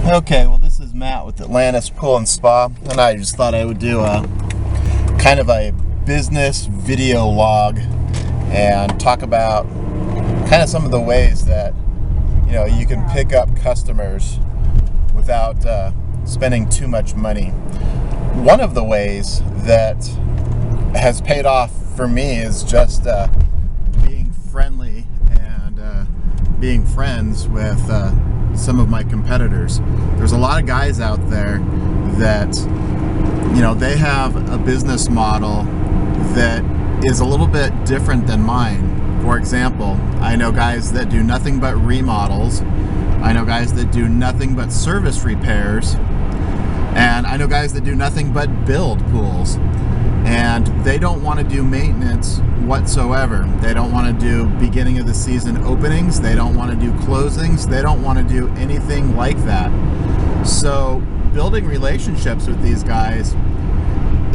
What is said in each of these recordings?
Okay, well, this is Matt with Atlantis Pool and Spa, and I just thought I would do a kind of a business video log and talk about kind of some of the ways that you can pick up customers without spending too much money. One of the ways that has paid off for me is just being friendly and being friends with some of my competitors. There's a lot of guys out there that they have a business model that is a little bit different than mine. For example, I know guys that do nothing but remodels. I know guys that do nothing but service repairs, and I know guys that do nothing but build pools, and they don't want to do maintenance whatsoever. They don't want to do beginning of the season openings. They don't want to do closings. They don't want to do anything like that. So building relationships with these guys,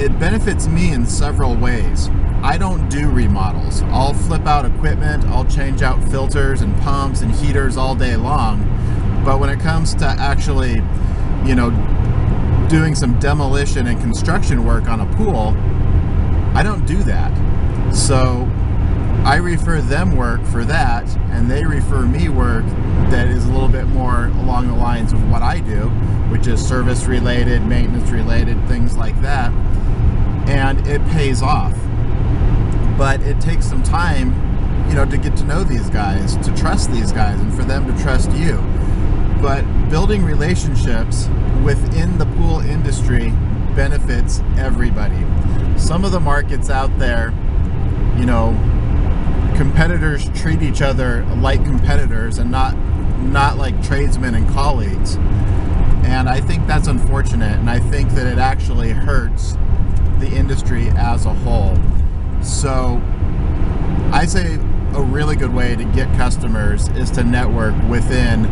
it benefits me in several ways. I don't do remodels. I'll flip out equipment, I'll change out filters and pumps and heaters all day long. But when it comes to actually, doing some demolition and construction work on a pool, I don't do that. So I refer them work for that, and they refer me work that is a little bit more along the lines of what I do, which is service related, maintenance related, things like that. And it pays off. But it takes some time, to get to know these guys, to trust these guys, and for them to trust you. But building relationships within the pool industry benefits everybody. Some of the markets out there, competitors treat each other like competitors and not like tradesmen and colleagues. And I think that's unfortunate, and I think that it actually hurts the industry as a whole. So I say a really good way to get customers is to network within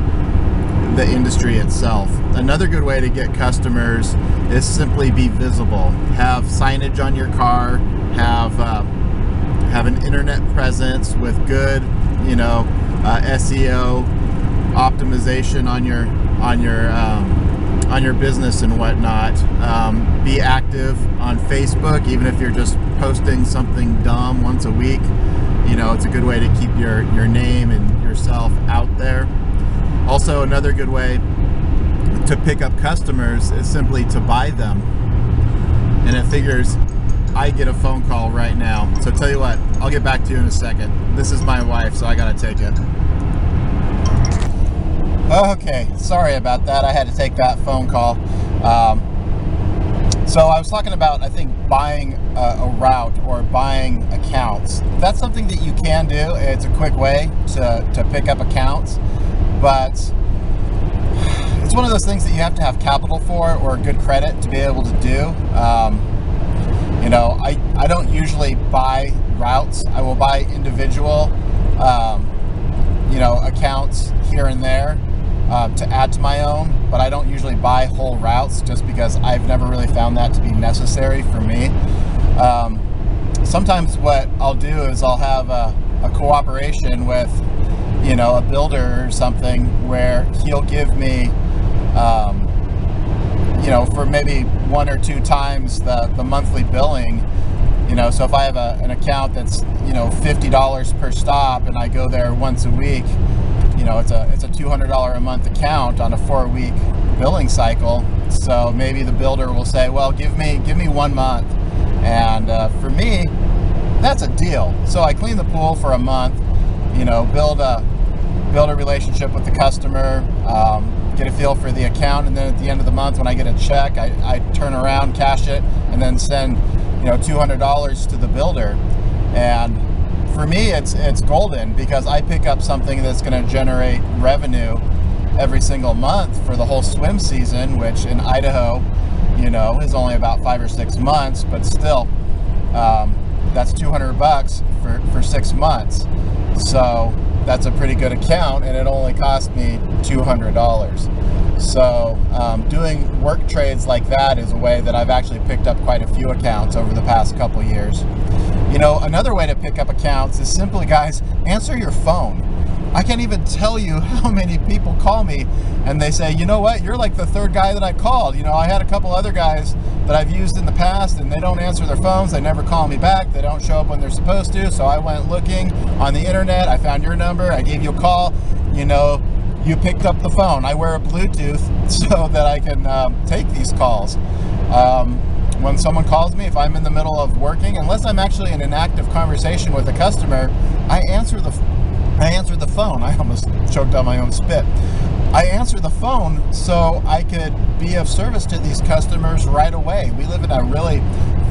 the industry itself. Another good way to get customers is simply be visible. Have signage on your car, have an internet presence with good, SEO optimization on your business and whatnot. Be active on Facebook, even if you're just posting something dumb once a week. It's a good way to keep your name and yourself out there. Also, another good way to pick up customers is simply to buy them. And it figures I get a phone call right now. So tell you what, I'll get back to you in a second. This is my wife, so I gotta take it. Okay, sorry about that. I had to take that phone call. So I was talking about, I think, buying a route or buying accounts. That's something that you can do. It's a quick way to pick up accounts, but it's one of those things that you have to have capital for or good credit to be able to do. I don't usually buy routes. I will buy individual, accounts here and there to add to my own, but I don't usually buy whole routes just because I've never really found that to be necessary for me. Sometimes what I'll do is I'll have a cooperation with, a builder or something where he'll give me, for maybe one or two times the monthly billing. So if I have an account that's, $50 per stop and I go there once a week, it's a $200 a month account on a 4-week billing cycle. So maybe the builder will say, well, give me 1 month. And for me, that's a deal. So I clean the pool for a month, build a relationship with the customer, get a feel for the account, and then at the end of the month when I get a check, I turn around, cash it, and then send $200 to the builder. And for me, it's golden because I pick up something that's going to generate revenue every single month for the whole swim season, which in Idaho, is only about 5 or 6 months, but still, that's $200 for 6 months. So that's a pretty good account, and it only cost me $200. So doing work trades like that is a way that I've actually picked up quite a few accounts over the past couple years. Another way to pick up accounts is simply, guys, answer your phone. I can't even tell you how many people call me and they say, you know what, you're like the third guy that I called. You know, I had a couple other guys that I've used in the past and they don't answer their phones. They never call me back. They don't show up when they're supposed to. So I went looking on the internet. I found your number. I gave you a call. You know, you picked up the phone. I wear a Bluetooth so that I can take these calls. When someone calls me, if I'm in the middle of working, unless I'm actually in an active conversation with a customer, I answer the phone. I almost choked on my own spit. I answer the phone so I could be of service to these customers right away. We live in a really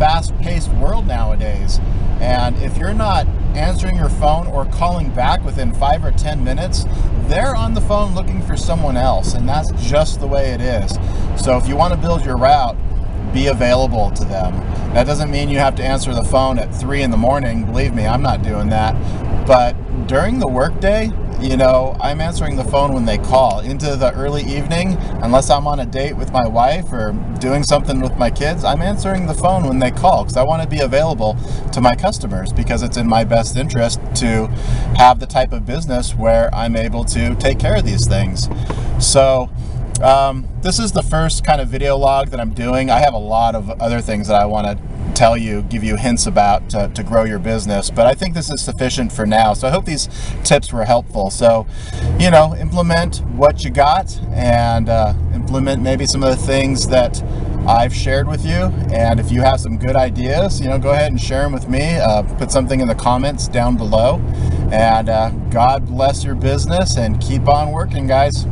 fast-paced world nowadays, and if you're not answering your phone or calling back within 5 or 10 minutes, they're on the phone looking for someone else, and that's just the way it is. So if you want to build your route, be available to them. That doesn't mean you have to answer the phone at 3 in the morning. Believe me, I'm not doing that. But during the workday, you know, I'm answering the phone when they call. Into the early evening, unless I'm on a date with my wife or doing something with my kids, I'm answering the phone when they call because I want to be available to my customers, because it's in my best interest to have the type of business where I'm able to take care of these things. So this is the first kind of video log that I'm doing. I have a lot of other things that I want to tell you, give you hints about to grow your business, but I think this is sufficient for now. So I hope these tips were helpful. So, you know, implement what you got and implement maybe some of the things that I've shared with you. And if you have some good ideas, you know, go ahead and share them with me. Put something in the comments down below. And God bless your business and keep on working, guys.